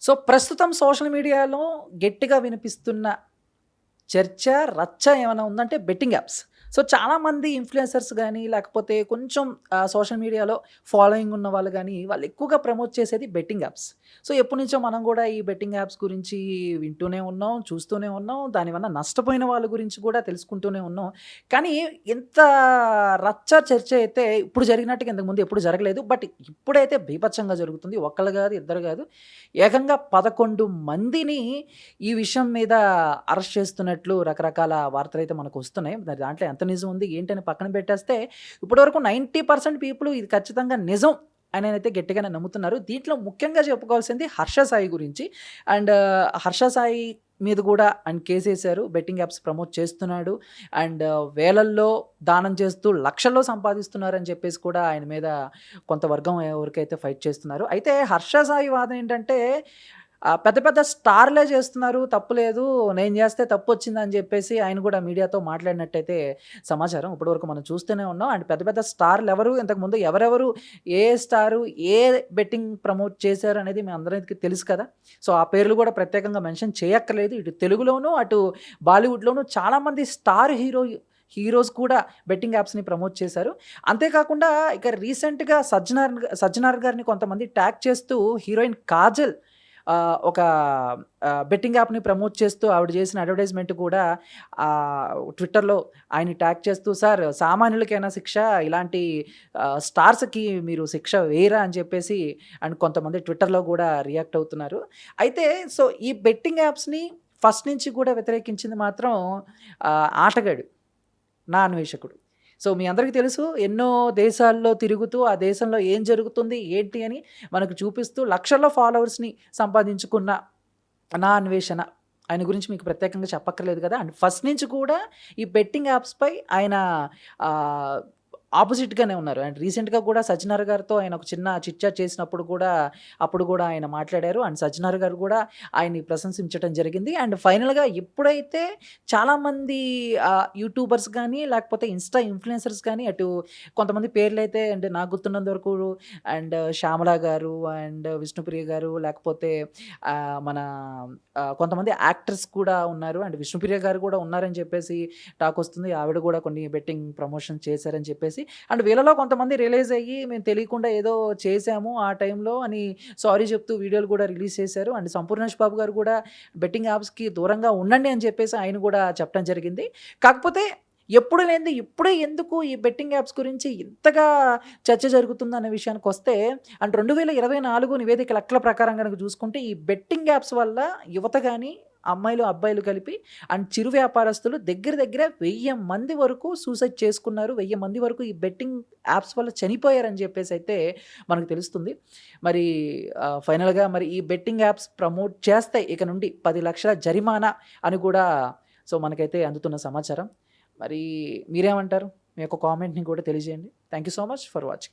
So, ప్రస్తుతం social మీడియాలో గట్టిగా వినిపిస్తున్న చర్చ, రచ్చ ఏమైనా ఉందంటే బెట్టింగ్ యాప్స్. సో, చాలామంది ఇన్‌ఫ్లుయెన్సర్స్ గాని, లేకపోతే కొంచెం సోషల్ మీడియాలో ఫాలోయింగ్ ఉన్న వాళ్ళు గాని, వాళ్ళు ఎక్కువగా ప్రమోట్ చేసేది బెట్టింగ్ యాప్స్. సో, ఎప్పటినుంచో మనం గూడా ఈ బెట్టింగ్ యాప్స్ గురించి వింటూనే ఉన్నాం, చూస్తూనే ఉన్నాం. దానివల్ల నష్టపోయిన వాళ్ళ గురించి కూడా తెలుసుకుంటూనే ఉన్నాం. కానీ ఇంత రచ్చ, చర్చ అయితే ఇప్పుడు జరిగినట్టుగా ఇంతకుముందు ఎప్పుడు జరగలేదు. బట్ ఇప్పుడైతే బీభత్సంగా జరుగుతుంది. ఒక్కళ్ళు గాదు, ఇద్దరు గాదు. ఏకంగా 11 మందిని ఈ విషయం మీద అరెస్ట్ చేస్తున్నట్లు రకరకాల వార్తలైతే మనకొస్తున్నాయి. మరి దాంట్లో ఎంత నిజం ఉంది, ఏంటని పక్కన పెట్టేస్తే, ఇప్పటివరకు 90% పీపుల్ ఇది ఖచ్చితంగా నిజం అననైతే గట్టిగానే నమ్ముతున్నారు. దీంట్లో ముఖ్యంగా చెప్పుకోవాల్సింది హర్ష సాయి గురించి. అండ్ హర్ష సాయి మీద గూడా ఆయన కేసేశారు. బెట్టింగ్ యాప్స్ ప్రమోట్ చేస్తున్నాడు. అండ్ వేలల్లో దానం చేస్తూ లక్షల్లో సంపాదిస్తున్నారని చెప్పేసి కూడా ఆయన మీద కొంత వర్గం ఎవరికైతే ఫైట్ చేస్తున్నారు. అయితే హర్ష సాయి వాదన ఏంటంటే పెద్ద పెద్ద స్టార్‌లే చేస్తున్నారు, తప్పు లేదు. నేను చేస్తే తప్పొచ్చిందని చెప్పేసి ఆయన కూడా మీడియాతో మాట్లాడినట్టయితే సమాచారం. ఇప్పటివరకు మనం చూస్తూనే ఉన్నాం. అండ్ పెద్ద పెద్ద స్టార్‌లెవరు, ఇంతకుముందు ఎవరెవరు, ఏ స్టారు, ఏ బెట్టింగ్ ప్రమోట్ చేశారు అనేది మీ అందరికి తెలుసు కదా! సో, ఆ పేర్లు కూడా ప్రత్యేకంగా మెన్షన్ చేయక్కర్లేదు. ఇటు తెలుగులోను, అటు బాలీవుడ్‌లోను చాలామంది స్టార్ హీరోస్ కూడా బెట్టింగ్ యాప్స్‌ని ప్రమోట్ చేశారు. అంతేకాకుండా ఇక రీసెంట్‌గా సజ్జనార్ గారిని కొంతమంది ట్యాగ్ చేస్తూ హీరోయిన్ కాజల్ ఒక బెట్టింగ్ యాప్‌ని ప్రమోట్ చేస్తూ ఆవిడ చేసిన అడ్వర్టైజ్‌మెంట్ కూడా ట్విట్టర్‌లో ఆయన్ని ట్యాగ్ చేస్తూ, "సార్ సామాన్యులకేనా శిక్ష? ఇలాంటి స్టార్స్‌కి మీరు శిక్ష వేయరా?" అని చెప్పేసి అండ్ కొంతమంది ట్విట్టర్‌లో కూడా రియాక్ట్ అవుతున్నారు. అయితే సో, ఈ బెట్టింగ్ యాప్స్‌ని ఫస్ట్ నుంచి కూడా వ్యతిరేకించింది మాత్రం ఆటగాడు, నా అన్వేషకుడు. సో, మీ అందరికీ తెలుసు ఎన్నో దేశాల్లో తిరుగుతూ, ఆ దేశంలో ఏం జరుగుతుంది, ఏంటి అని మనకు చూపిస్తూ లక్షల్లో ఫాలోవర్స్‌ని సంపాదించుకున్న నా అన్వేషణ. ఆయన గురించి మీకు ప్రత్యేకంగా చెప్పక్కర్లేదు కదా! అండ్ ఫస్ట్ నుంచి కూడా ఈ బెట్టింగ్ యాప్స్‌పై ఆయన ఆహ్, ఆపోజిట్‌గానే ఉన్నారు. అండ్ రీసెంట్‌గా కూడా సజ్జనార్ గారితో ఆయన ఒక చిన్న చిట్ చాట్ చేసినప్పుడు కూడా, అప్పుడు కూడా ఆయన మాట్లాడారు. అండ్ సజ్జనార్ గారు కూడా ఆయన్ని ప్రశంసించటం జరిగింది. అండ్ ఫైనల్‌గా ఎప్పుడైతే చాలామంది యూట్యూబర్స్ గానీ, లేకపోతే ఇన్‌స్టా ఇన్‌ఫ్లుయెన్సర్స్ గానీ, అటు కొంతమంది పేర్లైతే అంటే నాకు గుర్తున్నంత వరకు అండ్ శ్యామల గారు, అండ్ విష్ణుప్రియ గారు, లేకపోతే మన కొంతమంది యాక్టర్స్ కూడా ఉన్నారు. అండ్ విష్ణుప్రియ గారు కూడా ఉన్నారని చెప్పేసి టాక్ వస్తుంది. ఆవిడ కూడా కొన్ని బెట్టింగ్ ప్రమోషన్ చేశారని చెప్పేసి. అండ్ వీళ్ళలో కొంతమంది రియలైజ్ అయ్యి మేము తెలియకుండా ఏదో చేశాము ఆ టైంలో అని సారీ చెప్తూ వీడియోలు కూడా రిలీజ్ చేశారు. అండ్ సంపూర్ణేష్ బాబు గారు కూడా బెట్టింగ్ యాప్స్‌కి దూరంగా ఉండండి అని చెప్పేసి ఆయన కూడా చెప్పడం జరిగింది. కాకపోతే ఎప్పుడు లేనిది ఇప్పుడే ఎందుకు ఈ బెట్టింగ్ యాప్స్ గురించి ఇంతగా చర్చ జరుగుతుందనే విషయానికొస్తే, అండ్ 2024 నివేదిక లెక్కల ప్రకారం గనక చూసుకుంటే ఈ బెట్టింగ్ యాప్స్ వల్ల యువత గాని, అమ్మాయిలు, అబ్బాయిలు కలిపి అండ్ చిరు వ్యాపారస్తులు దగ్గర దగ్గర 1000 మంది వరకు సూసైడ్ చేసుకున్నారు. 1000 మంది వరకు ఈ బెట్టింగ్ యాప్స్ వల్ల చనిపోయారని చెప్పేసైతే మనకు తెలుస్తుంది. మరి ఫైనల్‌గా మరి ఈ బెట్టింగ్ యాప్స్ ప్రమోట్ చేస్తే ఇక నుండి 10,00,000 జరిమానా అని కూడా సో, మనకైతే అందుతున్న సమాచారం. మరి మీరేమంటారు? మీ యొక్క కామెంట్‌ని కూడా తెలియజేయండి. Thank you so much for watching.